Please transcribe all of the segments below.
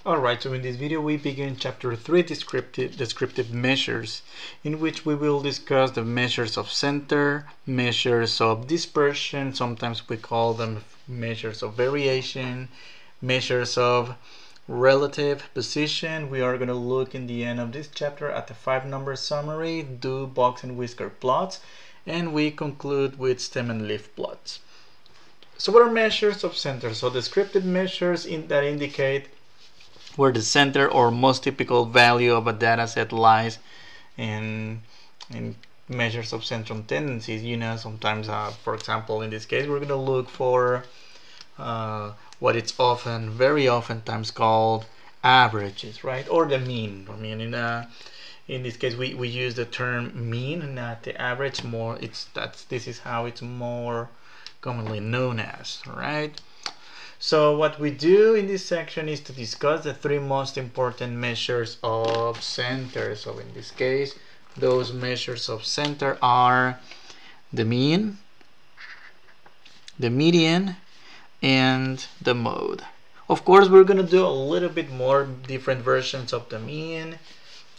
Alright, so in this video we begin chapter 3, descriptive measures, in which we will discuss the measures of center, measures of dispersion, sometimes we call them measures of variation, measures of relative position. We are going to look in the end of this chapter at the 5-number summary, do box and whisker plots, and we conclude with stem and leaf plots. So what are measures of center? So descriptive measures that indicate where the center or most typical value of a data set lies in measures of central tendencies. Sometimes, for example, in this case, we're going to look for what it's very oftentimes called averages, right? Or the mean. I mean, in this case, we use the term mean, not the average. This is how it's more commonly known as, right? So what we do in this section is to discuss the 3 most important measures of center. So in this case, those measures of center are the mean, the median, and the mode. Of course, we're going to do a little bit more different versions of the mean.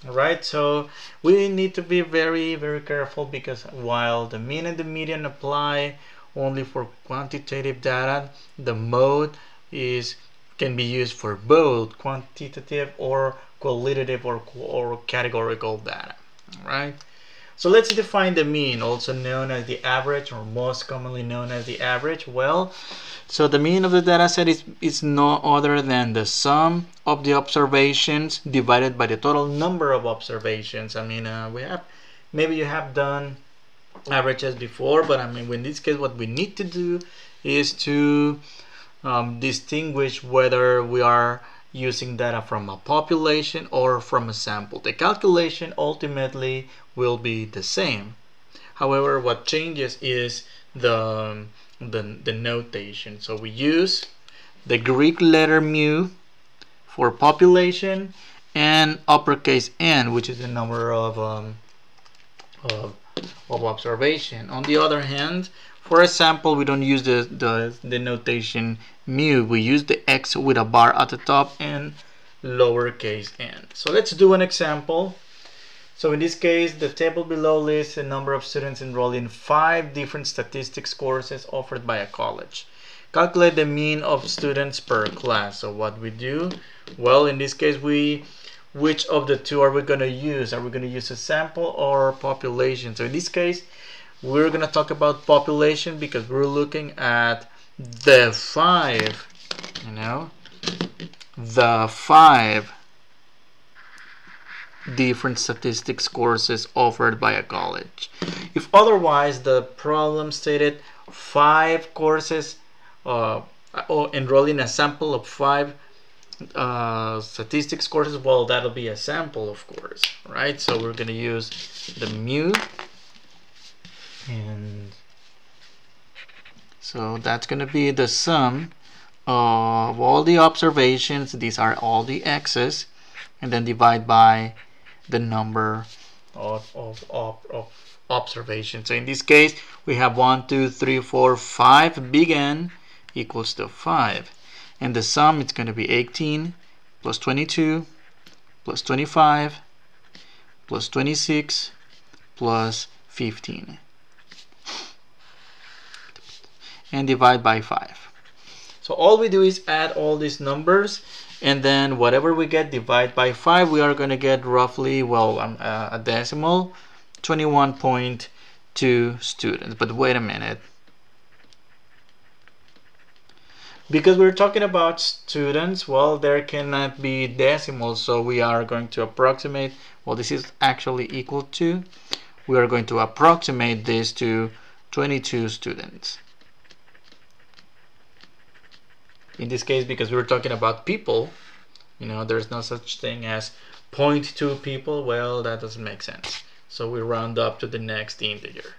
Alright, so we need to be very, very careful, because while the mean and the median apply only for quantitative data, the mode can be used for both quantitative or qualitative or categorical data. Alright, so let's define the mean, also known as the average, or most commonly known as the average. Well, so the mean of the data set is no other than the sum of the observations divided by the total number of observations. I mean, maybe you have done averages before, but I mean, in this case, what we need to do is to distinguish whether we are using data from a population or from a sample. The calculation ultimately will be the same. However, what changes is the notation. So we use the Greek letter mu for population and uppercase N, which is the number of observation. On the other hand, for a sample, we don't use the notation mu. We use the X with a bar at the top and lowercase n. So let's do an example. So in this case, the table below lists the number of students enrolled in 5 different statistics courses offered by a college. Calculate the mean of students per class. So what we do, well, in this case, which of the two are we going to use? Are we going to use a sample or population? So in this case, we're going to talk about population, because we're looking at the 5 different statistics courses offered by a college. If otherwise the problem stated 5 courses enrolling a sample of 5 statistics courses, well, that'll be a sample, of course, right? So we're going to use the mu, and so that's going to be the sum of all the observations. These are all the x's, and then divide by the number of observations. So in this case, we have 1, 2, 3, 4, 5. Big N equals to 5. And the sum, it's going to be 18 plus 22 plus 25 plus 26 plus 15. And divide by 5. So all we do is add all these numbers, and then whatever we get, divide by 5. We are going to get roughly, well, a decimal, 21.2 students. But wait a minute. Because we're talking about students, well, there cannot be decimals, so we are going to approximate, well, this is actually equal to, we are going to approximate this to 22 students. In this case, because we were talking about people, there's no such thing as 0.2 people. Well, that doesn't make sense. So we round up to the next integer.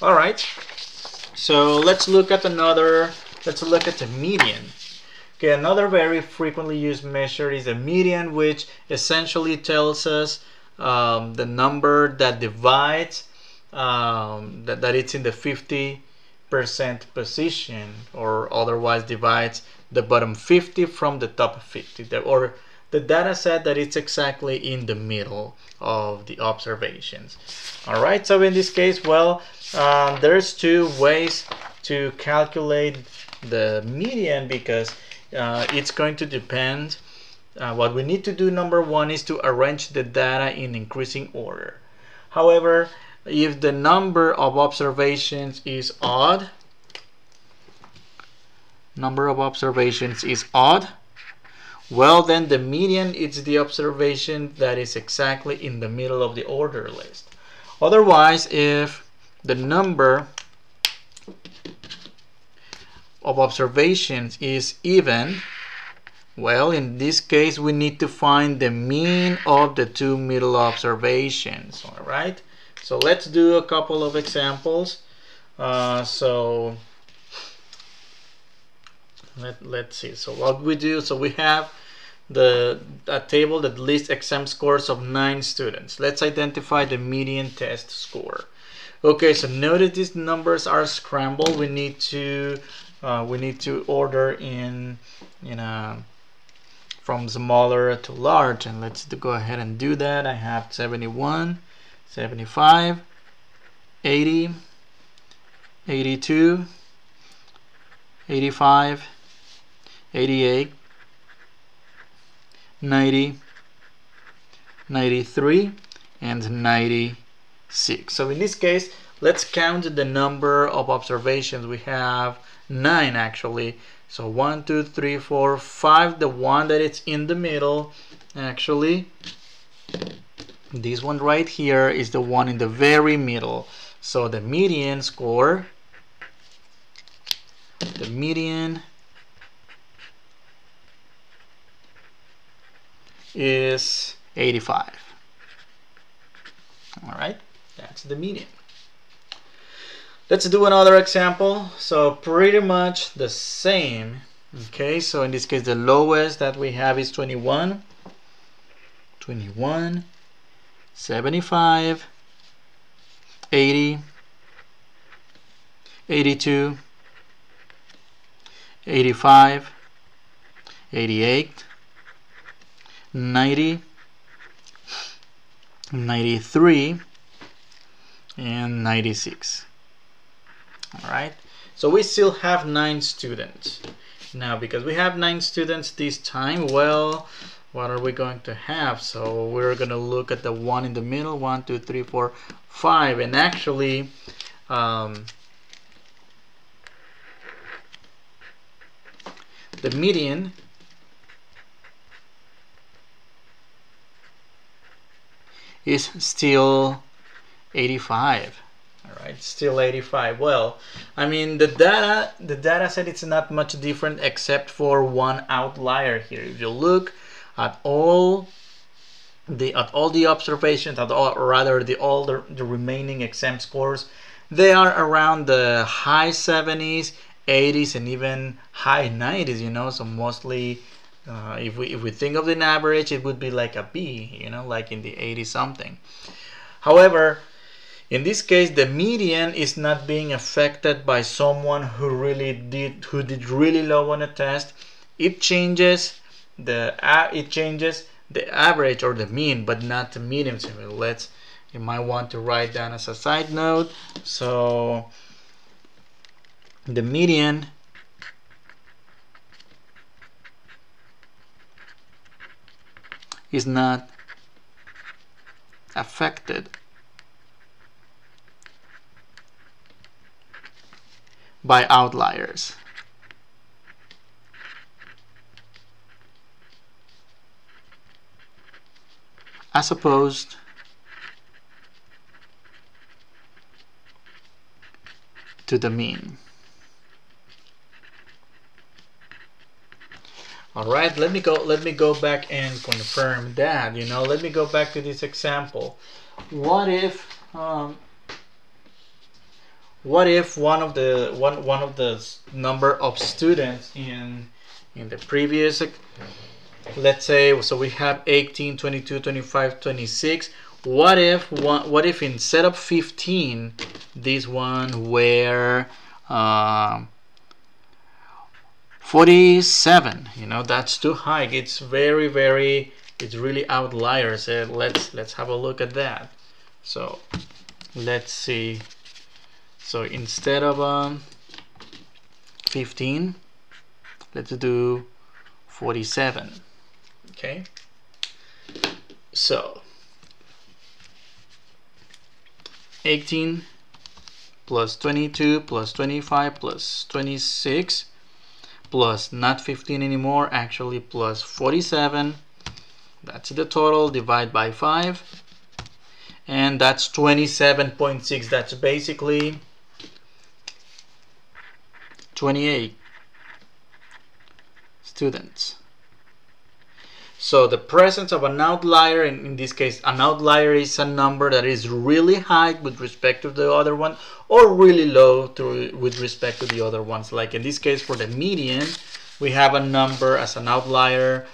All right. So let's look at the median. Okay, another very frequently used measure is the median, which essentially tells us the number that divides, that it's in the 50% position, or otherwise divides the bottom 50 from the top 50, or the data set that it's exactly in the middle of the observations. All right, so in this case, well, there's two ways to calculate the median, because it's going to depend. What we need to do, number one, is to arrange the data in increasing order. However, if the number of observations is odd, well, then the median is the observation that is exactly in the middle of the order list. Otherwise, if the number of observations is even, well, in this case, we need to find the mean of the two middle observations. All right, so let's do a couple of examples. Let's see. So what we do, so we have a table that lists exam scores of 9 students. Let's identify the median test score. Okay, so notice these numbers are scrambled. We need to order in from smaller to large, and let's go ahead and do that. I have 71, 75, 80, 82, 85, 88, 90, 93, and 96. So in this case, let's count the number of observations. We have 9 actually. So 1, 2, 3, 4, 5. The one that is in the middle, actually, this one right here is the one in the very middle. So the median score, the median is 85. All right, that's the median. Let's do another example. So pretty much the same. Okay, so in this case, the lowest that we have is 21, 75, 80, 82, 85, 88, 90, 93, and 96. All right, so we still have 9 students. Now, because we have 9 students this time, well, what are we going to have? So we're going to look at the one in the middle, 1, 2, 3, 4, 5, and actually the median is still 85. All right, still 85. Well, I mean, the data set, it's not much different except for one outlier here. If you look at all the observations, all the remaining exam scores, they are around the high 70s, 80s, and even high 90s. You know, so mostly, if we think of an average, it would be like a B. You know, like in the 80 something. However, in this case, the median is not being affected by someone who did really low on a test. It changes the average or the mean, but not the median. So you might want to write down as a side note. So the median is not affected by outliers. As opposed to the mean. All right, let me go back and confirm that. You know, let me go back to this example. What if one of the number of students in the previous, let's say, so we have 18, 22, 25, 26. What if instead of 15, this one were 47. You know, that's too high. It's it's really outliers. Let's have a look at that. So let's see. So instead of 15, let's do 47. Okay. So 18 plus 22 plus 25 plus 26 plus not 15 anymore, actually plus 47. That's the total. Divide by 5. And that's 27.6. That's basically 28 students. So the presence of an outlier, in this case, an outlier is a number that is really high with respect to the other one, or really low with respect to the other ones. Like in this case, for the median, we have a number as an outlier,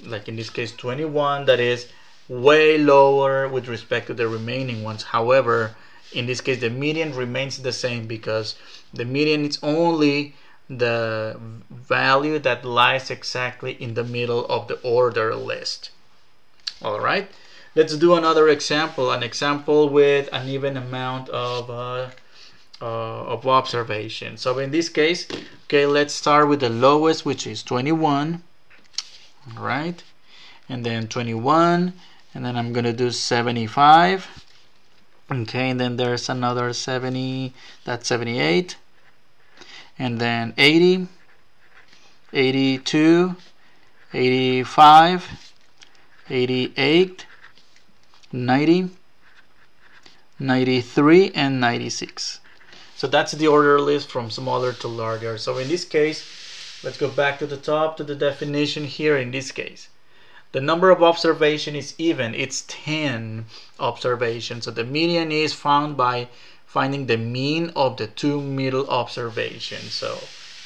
like in this case 21, that is way lower with respect to the remaining ones. However, in this case, the median remains the same because the median is only the value that lies exactly in the middle of the order list. All right, let's do another example, an example with an even amount of observation. So in this case, okay, let's start with the lowest, which is 21. All right, and then 21, and then I'm gonna do 75. Okay, and then there's another 70, that's 78. And then 80, 82, 85, 88, 90, 93, and 96. So that's the order list from smaller to larger. So in this case, let's go back to the top to the definition here. In this case, the number of observation is even. It's 10 observations. So the median is found by finding the mean of the two middle observations. So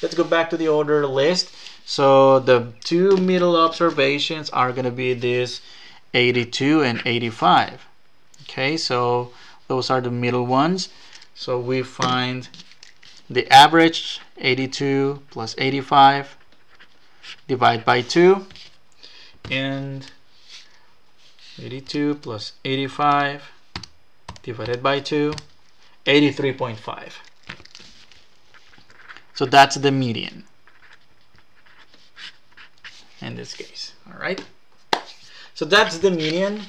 let's go back to the order list. So the two middle observations are going to be this 82 and 85. Okay, so those are the middle ones. So we find the average, 82 plus 85, divide by 2, and 82 plus 85 divided by 2, 83.5. So that's the median in this case. All right, so that's the median.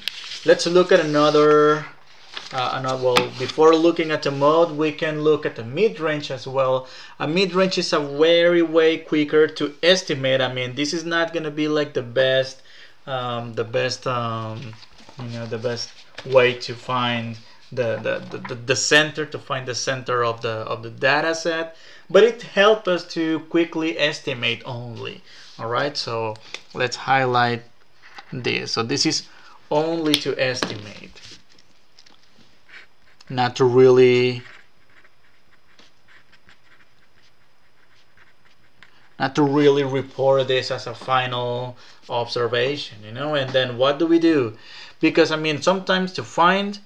Let's look at another well, before looking at the mode, we can look at the mid-range as well. A mid-range is a way quicker to estimate. I mean, this is not going to be like the best the best way to find the center, to find the center of the data set, but it helps us to quickly estimate only. All right, so let's highlight this. So this is only to estimate, not to really report this as a final observation, you know. And then what do we do? Because I mean, sometimes to find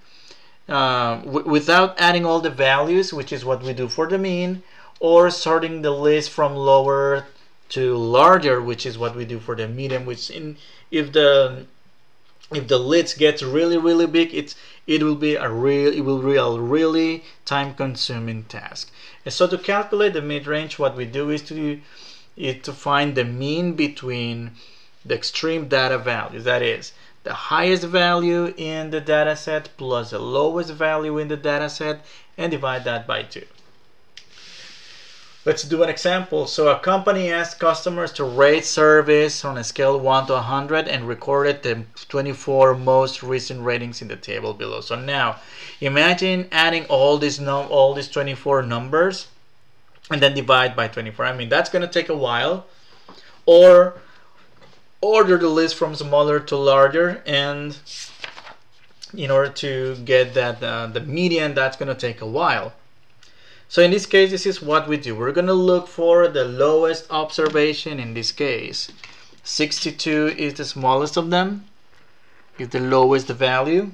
without adding all the values, which is what we do for the mean, or sorting the list from lower to larger, which is what we do for the median, which if the list gets really big, it will be a really time consuming task. And so to calculate the mid-range, what we do is to find the mean between the extreme data values, that is the highest value in the data set plus the lowest value in the data set, and divide that by 2. Let's do an example. So a company asked customers to rate service on a scale 1 to 100 and recorded the 24 most recent ratings in the table below. So now imagine adding all these 24 numbers and then divide by 24. I mean, that's going to take a while. Or order the list from smaller to larger, and in order to get that the median, that's going to take a while. So in this case, this is what we do. We're going to look for the lowest observation. In this case, 62 is the smallest of them, is the lowest value.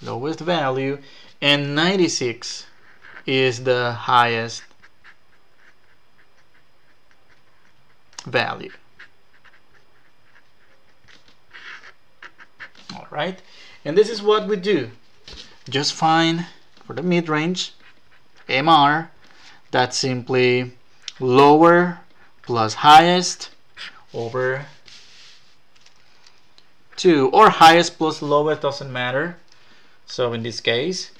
lowest value, and 96 is the highest value. All right, and this is what we do. Just find for the mid-range MR, that's simply lower plus highest over 2, or highest plus lowest, doesn't matter. So in this case,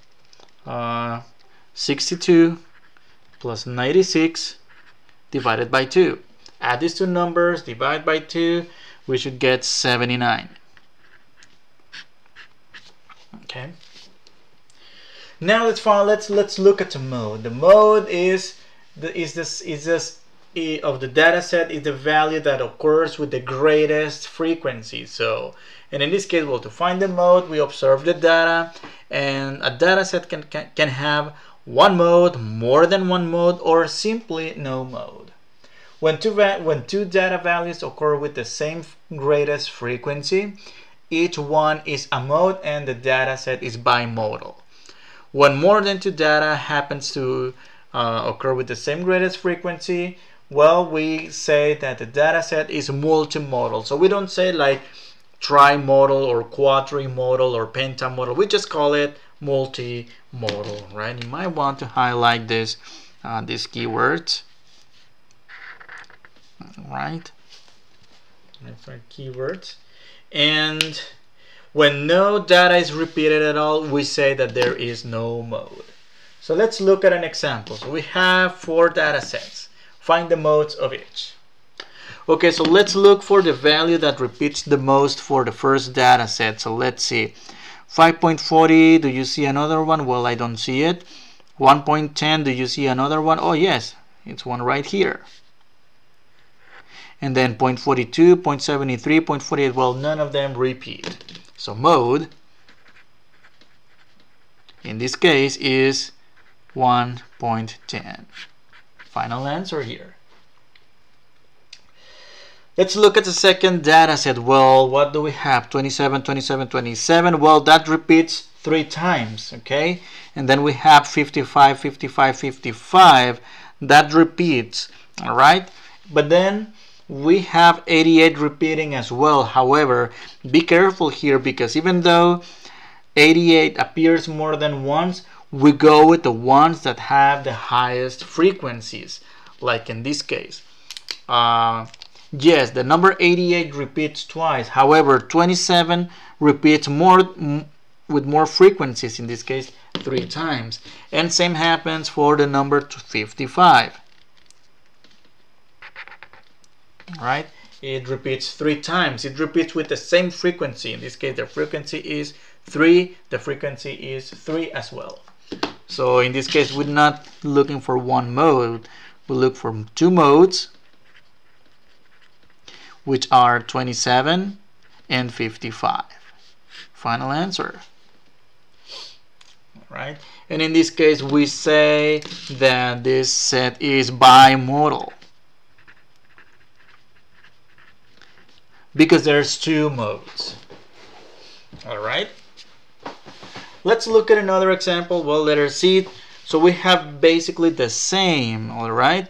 62 plus 96 divided by 2. Add these two numbers, divide by 2, we should get 79. Okay. Now let's look at the mode. The mode is of the data set is the value that occurs with the greatest frequency. So, and in this case, well, to find the mode, we observe the data, and a data set can have one mode, more than one mode, or simply no mode. When two data values occur with the same greatest frequency, each one is a mode and the data set is bimodal. When more than two data happens to occur with the same greatest frequency, well, we say that the data set is multimodal. So we don't say like trimodal or quadrimodal or pentamodal. We just call it multimodal, right? You might want to highlight these keywords, right? Keywords. And when no data is repeated at all, we say that there is no mode. So let's look at an example. So we have 4 data sets. Find the modes of each. Okay, so let's look for the value that repeats the most for the first data set. So let's see. 5.40, do you see another one? Well, I don't see it. 1.10, do you see another one? Oh yes, it's one right here. And then 0.42, 0.73, 0.48, well, none of them repeat. So mode, in this case, is 1.10. Final answer here. Let's look at the second data set. Well, what do we have? 27, 27, 27. Well, that repeats 3 times, okay? And then we have 55, 55, 55. That repeats, all right? But then we have 88 repeating as well. However, be careful here, because even though 88 appears more than once, we go with the ones that have the highest frequencies, like in this case. Yes, the number 88 repeats twice. However, 27 repeats with more frequencies, in this case 3 times. And same happens for the number 55. Right? It repeats 3 times. It repeats with the same frequency. In this case, the frequency is 3. The frequency is 3 as well. So in this case, we're not looking for one mode. We look for 2 modes, which are 27 and 55. Final answer. All right. And in this case, we say that this set is bimodal, because there's 2 modes. All right. Let's look at another example. Well, letter C. So we have basically the same. All right.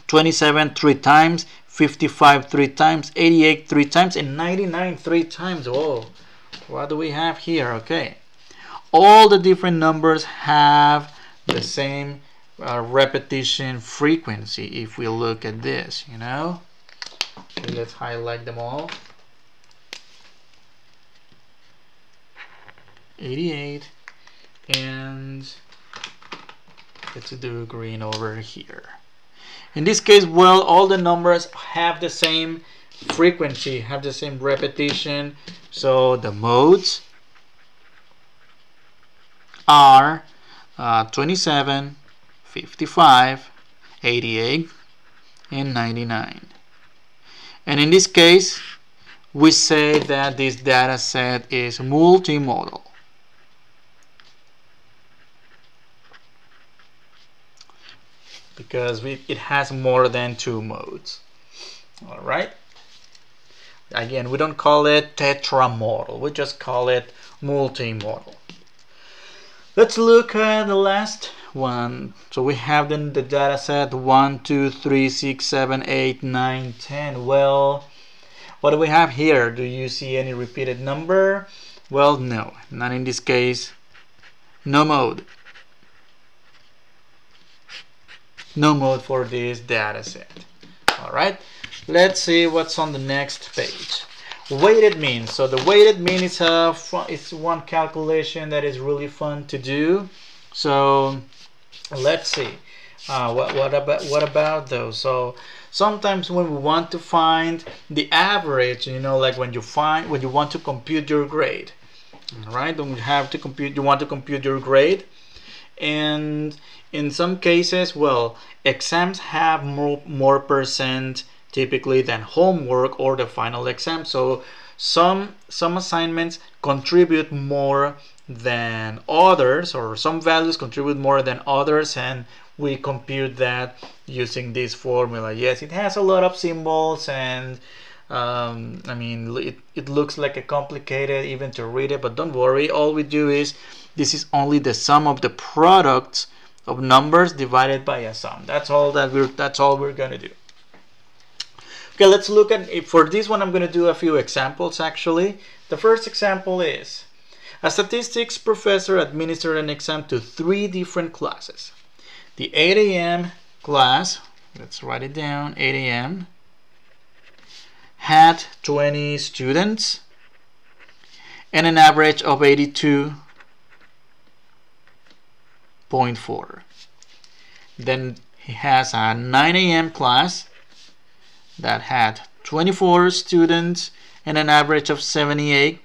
27 3 times, 55 3 times, 88 3 times, and 99 3 times. Whoa. What do we have here? Okay. All the different numbers have the same repetition frequency. If we look at this, you know. Okay, let's highlight them all. 88, and let's do green over here. In this case, well, all the numbers have the same frequency, have the same repetition. So the modes are 27, 55, 88, and 99. And in this case, we say that this data set is multimodal, because it has more than 2 modes. All right. Again, we don't call it tetramodal. We just call it multimodal. Let's look at the last one. So we have then the data set 1, 2, 3, 6, 7, 8, 9, 10. Well, what do we have here? Do you see any repeated number? Well, no, not in this case. No mode. No mode for this data set. Alright, let's see what's on the next page. Weighted mean. So the weighted mean is one calculation that is really fun to do. So let's see. What about those? So sometimes when we want to find the average, like when you want to compute your grade, all right? When you want to compute your grade, and in some cases, well, exams have more percent typically than homework or the final exam. So some assignments contribute more than others, or some values contribute more than others, and we compute that using this formula. Yes, it has a lot of symbols, and I mean, it looks like a complicated even to read it, but don't worry. All we do is, this is only the sum of the products of numbers divided by a sum. That's all we're gonna do. Okay, let's look at it. For this one, I'm going to do a few examples actually. The first example is, a statistics professor administered an exam to 3 different classes. The 8 a.m. class, let's write it down, 8 a.m. had 20 students and an average of 82.4. Then he has a 9 a.m. class that had 24 students and an average of 78.9.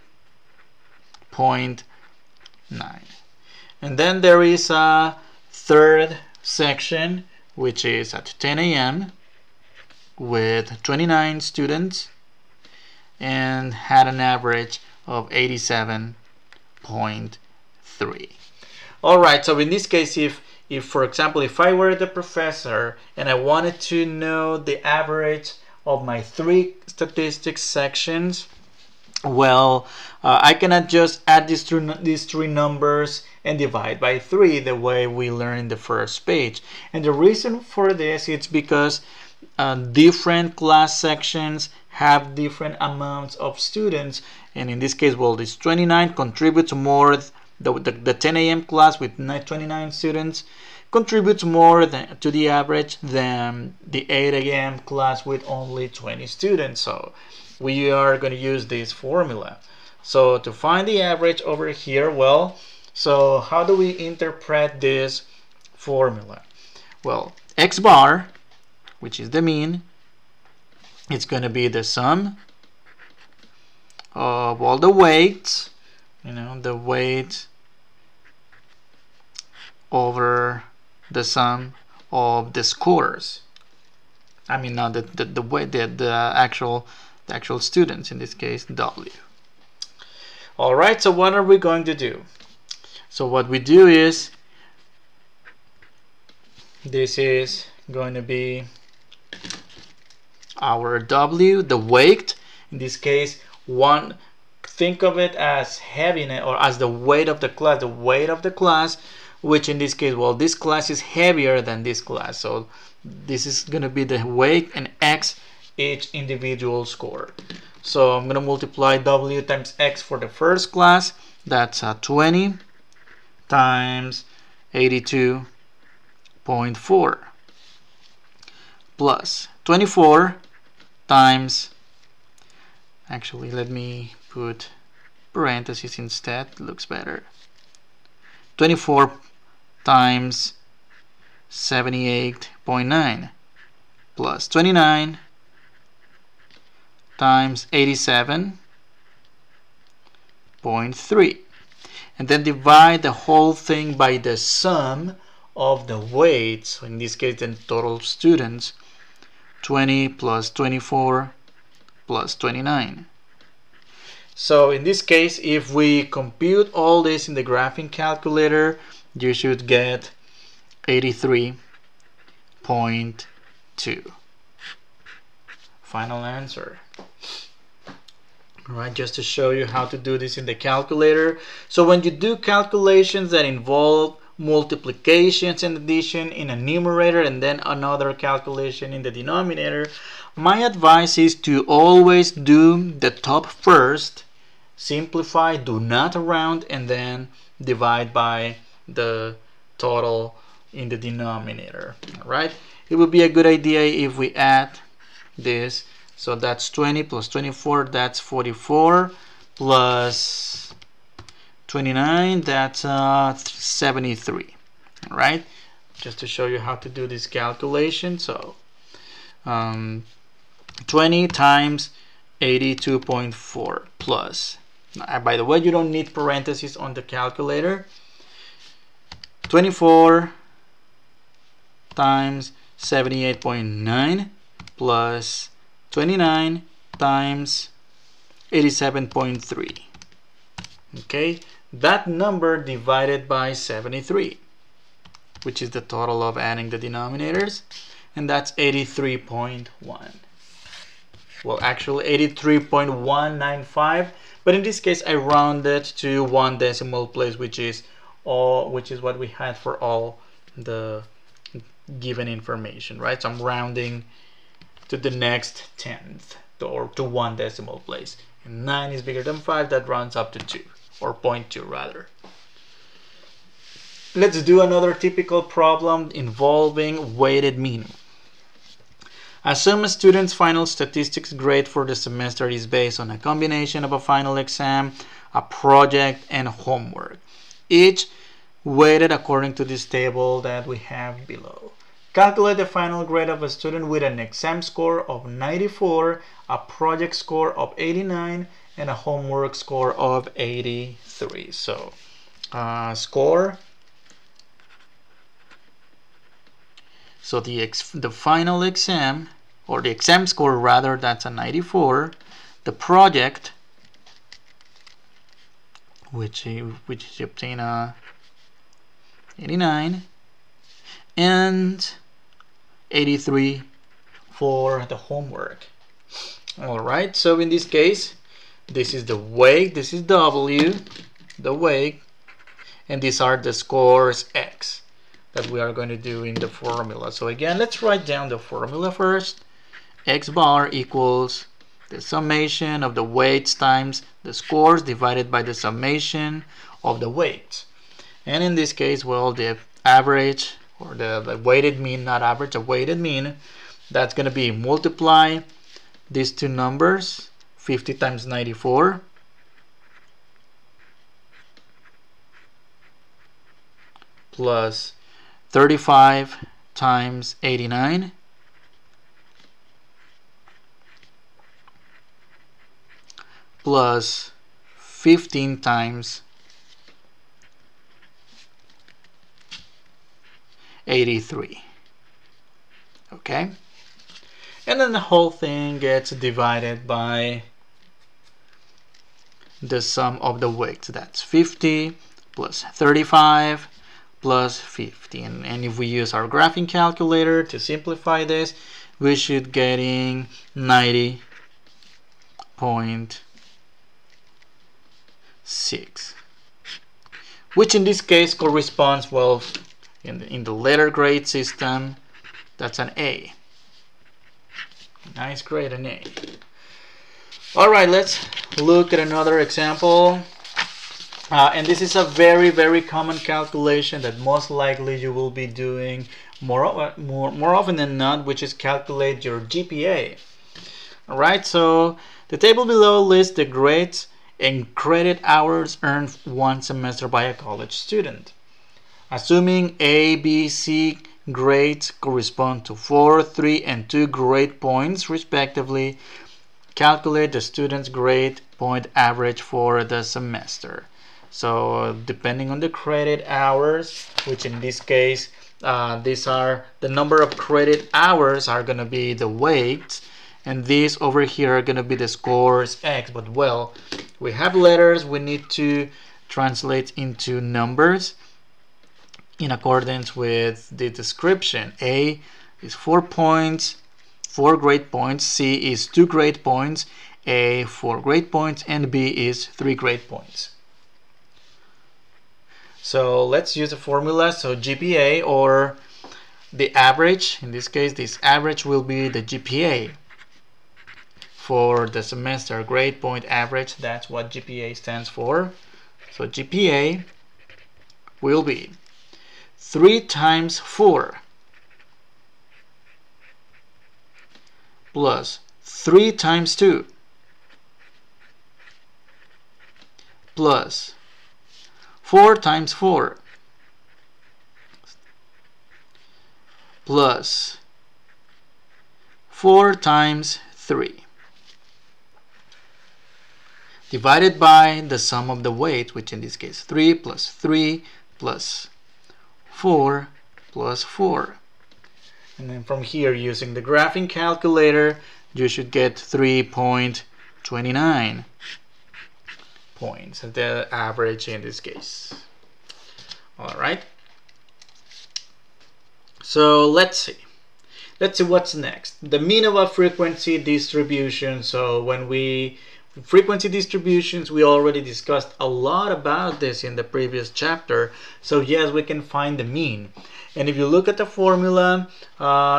And then there is a third section, which is at 10 a.m. with 29 students and had an average of 87.3. Alright, so in this case, if for example, if I were the professor and I wanted to know the average of my 3 statistics sections, well, I cannot just add these three numbers and divide by 3 the way we learned in the first page. And the reason for this is because different class sections have different amounts of students, and in this case, well, this 29 contributes more. The 10 a.m. class with 29 students contributes more to the average than the 8 a.m. class with only 20 students. So we are going to use this formula. So to find the average over here, well, so how do we interpret this formula? Well, x bar, which is the mean, it's going to be the sum of all the weights, the weight over the sum of the scores. I mean, not the weight, the actual students, in this case W. All right, so what are we going to do? So what we do is, this is going to be our W, the weight. In this case, think of it as heaviness, or as the weight of the class, which in this case, well, this class is heavier than this class, so this is going to be the weight, and X each individual score. So I'm going to multiply W times X for the first class. That's 20 times 82.4 plus 24 times, actually let me put parentheses instead, looks better, 24 times 78.9 plus 29 times 87.3, and then divide the whole thing by the sum of the weights. So in this case, the total students, 20 plus 24 plus 29. So in this case, if we compute all this in the graphing calculator, you should get 83.2. Final answer. Alright, just to show you how to do this in the calculator. So when you do calculations that involve multiplications and addition in a numerator and then another calculation in the denominator, my advice is to always do the top first, simplify, do not round, and then divide by the total in the denominator. Alright, it would be a good idea if we add this. So that's 20 plus 24, that's 44, plus 29, that's 73. All right, just to show you how to do this calculation. So 20 times 82.4 plus, by the way, you don't need parentheses on the calculator, 24 times 78.9 plus 29 times 87.3. Okay, that number divided by 73, which is the total of adding the denominators, and that's 83.1. Well, actually 83.195, but in this case I rounded to one decimal place, which is what we had for all the given information, right? So I'm rounding to the next tenth, or to one decimal place. And 9 is bigger than 5, that rounds up to 2, or 0.2 rather. Let's do another typical problem involving weighted mean. Assume a student's final statistics grade for the semester is based on a combination of a final exam, a project, and homework, each weighted according to this table that we have below. Calculate the final grade of a student with an exam score of 94, a project score of 89, and a homework score of 83. So, score. So the final exam, or the exam score rather, that's a 94. The project, which you obtain a 89. And 83 for the homework. Alright, so in this case, this is the weight, this is W, the weight, and these are the scores X that we are going to do in the formula. So again, let's write down the formula first. X bar equals the summation of the weights times the scores divided by the summation of the weights. And in this case, well, the average, or the weighted mean, not average, a weighted mean, that's going to be multiply these two numbers, 50 times 94, plus 35 times 89, plus 15 times 83. Okay, and then the whole thing gets divided by the sum of the weights. That's 50 plus 35 plus 50. And if we use our graphing calculator to simplify this, we should getting 90.6, which in this case corresponds, well, in the letter grade system, that's an A. Nice grade, an A. Alright, let's look at another example. And this is a very, very common calculation that most likely you will be doing more often than not, which is calculate your GPA. Alright, so the table below lists the grades and credit hours earned one semester by a college student. Assuming A, B, C grades correspond to 4, 3, and 2 grade points respectively, calculate the student's grade point average for the semester. So depending on the credit hours, which in this case, these are the number of credit hours are going to be the weights, and these over here are going to be the scores X. But well, we have letters, we need to translate into numbers in accordance with the description. A is 4 points, 4 grade points, C is 2 grade points, A 4 grade points and B is 3 grade points. So let's use a formula. So GPA, or the average, in this case this average will be the GPA for the semester. Grade point average, that's what GPA stands for. So GPA will be 3 times 4 plus 3 times 2 plus 4 times 4 plus 4 times 3 divided by the sum of the weight, which in this case 3 plus 3 plus 4 plus 4. And then from here, using the graphing calculator, you should get 3.29 points, the average in this case. Alright, so let's see what's next. The mean of a frequency distribution. So when frequency distributions, we already discussed a lot about this in the previous chapter. So yes, we can find the mean, and if you look at the formula,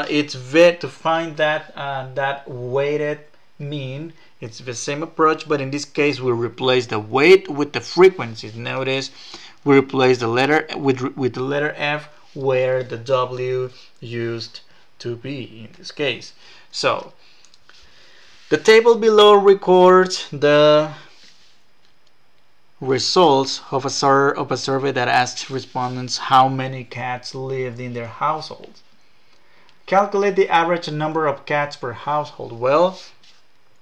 it's to find that weighted mean. It's the same approach, but in this case we replace the weight with the frequencies. Notice we replace the letter with the letter F where the W used to be in this case. So the table below records the results of a survey that asked respondents how many cats lived in their household. Calculate the average number of cats per household. Well,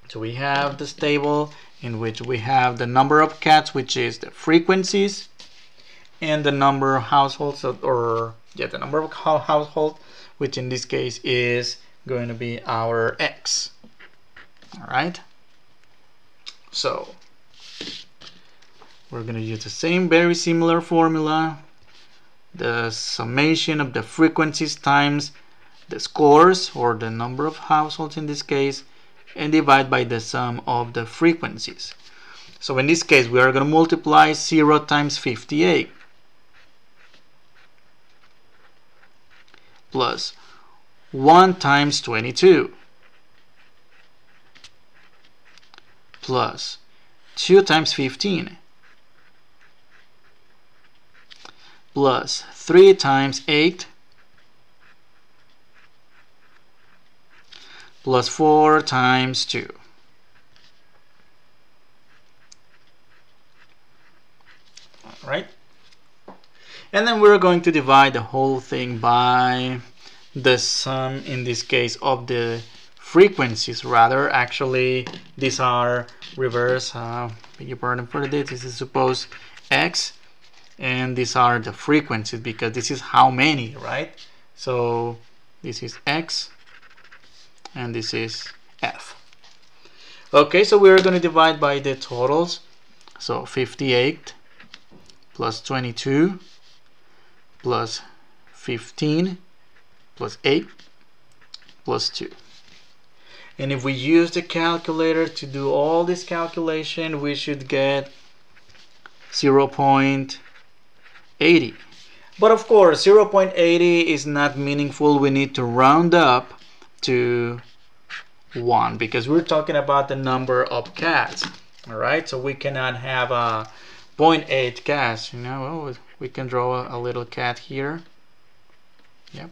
so we have this table in which we have the number of cats, which is the frequencies, and the number of households, the number of households, which in this case is going to be our X. Alright, so we're going to use the same very similar formula, the summation of the frequencies times the scores, or the number of households in this case, and divide by the sum of the frequencies. So in this case we are going to multiply 0 times 58 plus 1 times 22 plus 2 times 15 plus 3 times 8 plus 4 times 2. Alright, and then we're going to divide the whole thing by the sum, in this case, of the frequencies. Rather, actually these are reverse, beg your pardon for this. This is suppose X, and these are the frequencies because this is how many, right? So this is X and this is F. Okay, so we're going to divide by the totals. So 58 plus 22 plus 15 plus 8 plus 2. And if we use the calculator to do all this calculation, we should get 0.80. But of course 0.80 is not meaningful. We need to round up to 1 because we're talking about the number of cats. Alright, so we cannot have a 0.8 cats, you know. Well, we can draw a little cat here. Yep,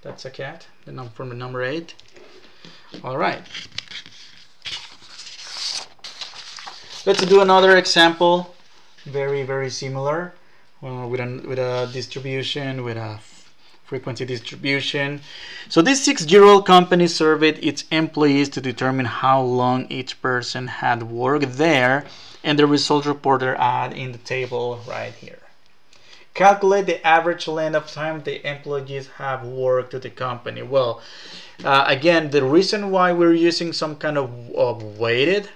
that's a cat, from the number 8. Alright, let's do another example, very similar, with a distribution, with a frequency distribution. So this 6-year-old company surveyed its employees to determine how long each person had worked there, and the results reported are in the table right here. Calculate the average length of time the employees have worked at the company. Well, again, the reason why we're using some kind of weighted,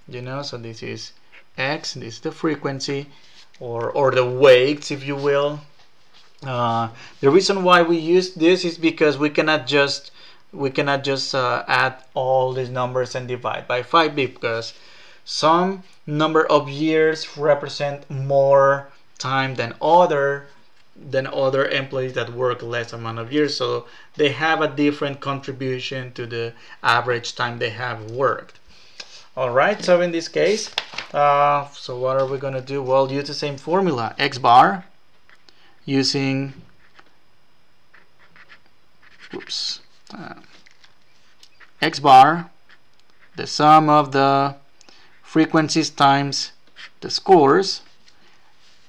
you know, so this is X, this is the frequency, or the weights, if you will. The reason why we use this is because we cannot just we cannot just add all these numbers and divide by 5 because some number of years represent more time than other employees that work less amount of years, so they have a different contribution to the average time they have worked. Alright, so in this case, so what are we going to do? Well, use the same formula, x bar, using x bar, the sum of the frequencies times the scores,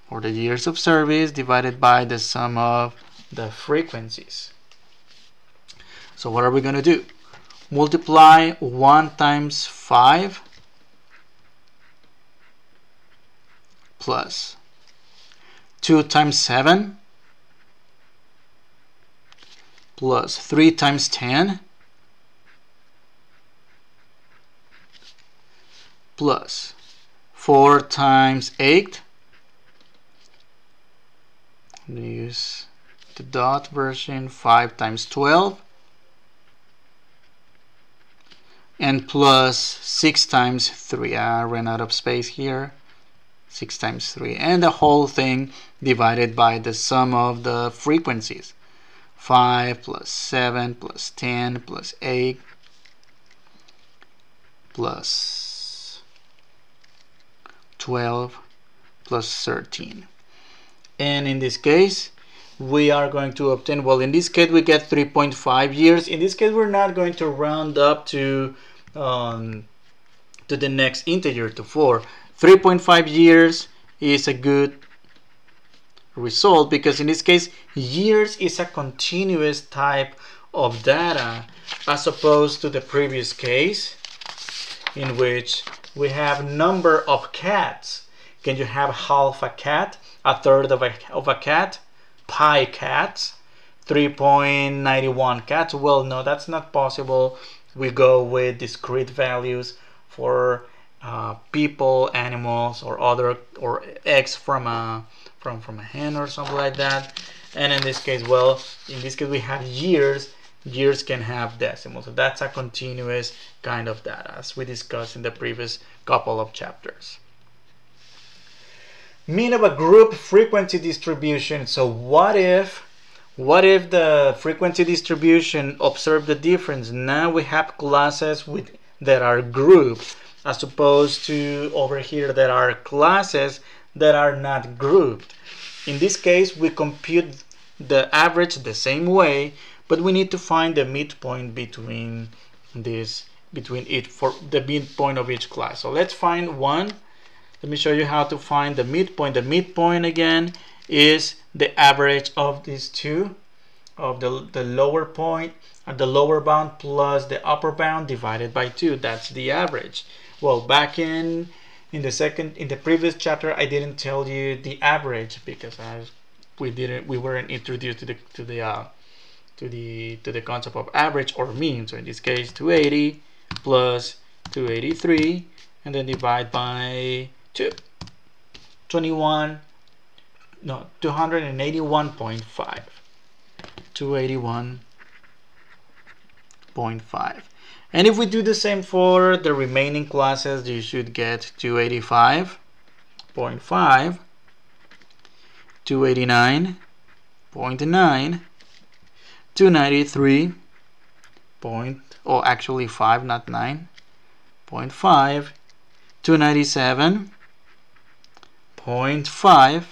or the years of service, divided by the sum of the frequencies. So what are we going to do? Multiply 1 times 5 plus 2 times 7 plus 3 times 10 plus 4 times 8. Use the dot version, 5 times 12, and plus 6 times 3. I ran out of space here. 6 times 3, and the whole thing divided by the sum of the frequencies. 5 plus 7 plus 10 plus 8 plus 12 plus 13. And in this case, we are going to obtain, well, in this case we get 3.5 years. In this case, we're not going to round up to the next integer, to 4. 3.5 years is a good result because in this case, years is a continuous type of data, as opposed to the previous case in which we have number of cats. Can you have half a cat, a third of a cat, pi cats, 3.91 cats? Well, no, that's not possible. We go with discrete values for people, animals, or eggs from a hen or something like that. And in this case, well, in this case we have years. Years can have decimals, so that's a continuous kind of data, as we discussed in the previous couple of chapters. Mean of a group frequency distribution. So what if the frequency distribution observe the difference? Now we have classes that are grouped, as opposed to over here there are classes that are not grouped. In this case, we compute the average the same way, but we need to find the midpoint between it for the midpoint of each class. So let's find one. Let me show you how to find the midpoint. The midpoint, again, is the average of these two, of the lower point, the lower bound plus the upper bound divided by 2. That's the average. Well, back in the previous chapter, I didn't tell you the average because we weren't introduced to the concept of average or mean. So in this case, 280 plus 283, and then divide by 2. 281.5. 281.5. And if we do the same for the remaining classes, you should get 285.5, 289.9, 293 actually 5, not 9, 0.5, 297.5,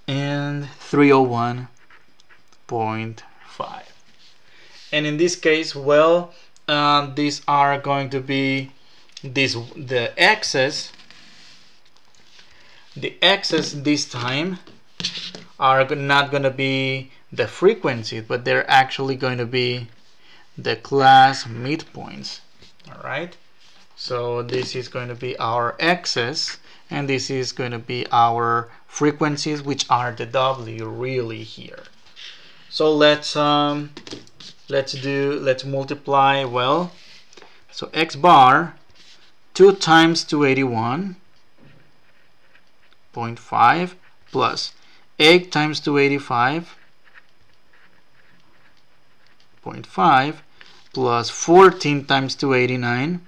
and 301.5. And in this case, well, these are going to be the x's. The x's this time are not going to be the frequency, but they're actually going to be the class midpoints. All right, so this is going to be our x's, and this is going to be our frequencies, which are the w really here. So let's multiply. Well, so x bar 2 times 281.5 plus 8 times 285.5 plus 14 times 289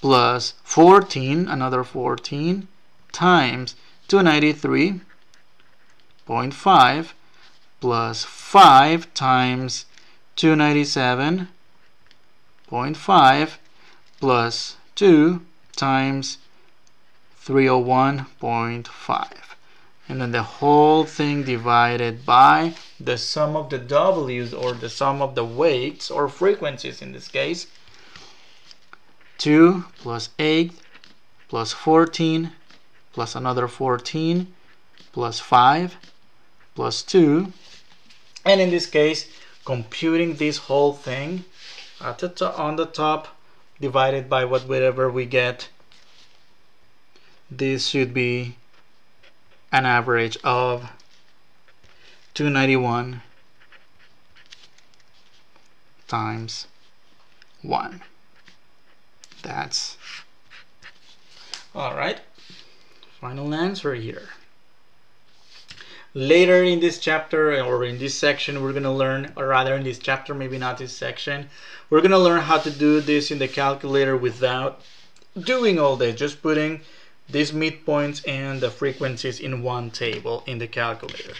plus 14, another 14, times 293.5 plus 5 times 297.5 plus 2 times 301.5. And then the whole thing divided by the sum of the W's, or the sum of the weights or frequencies in this case. 2 plus 8 plus 14 plus another 14 plus 5 plus 2. And in this case, computing this whole thing at on the top divided by whatever we get, this should be an average of 291 times 1. That's all right. Final answer here. Later in this chapter, or in this section, we're going to learn, or rather in this chapter, maybe not this section, we're going to learn how to do this in the calculator without doing all this, just putting these midpoints and the frequencies in one table in the calculator.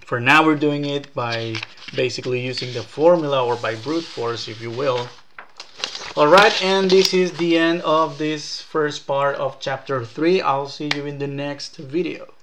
For now, we're doing it by basically using the formula, or by brute force, if you will. Alright, and this is the end of this first part of chapter 3. I'll see you in the next video.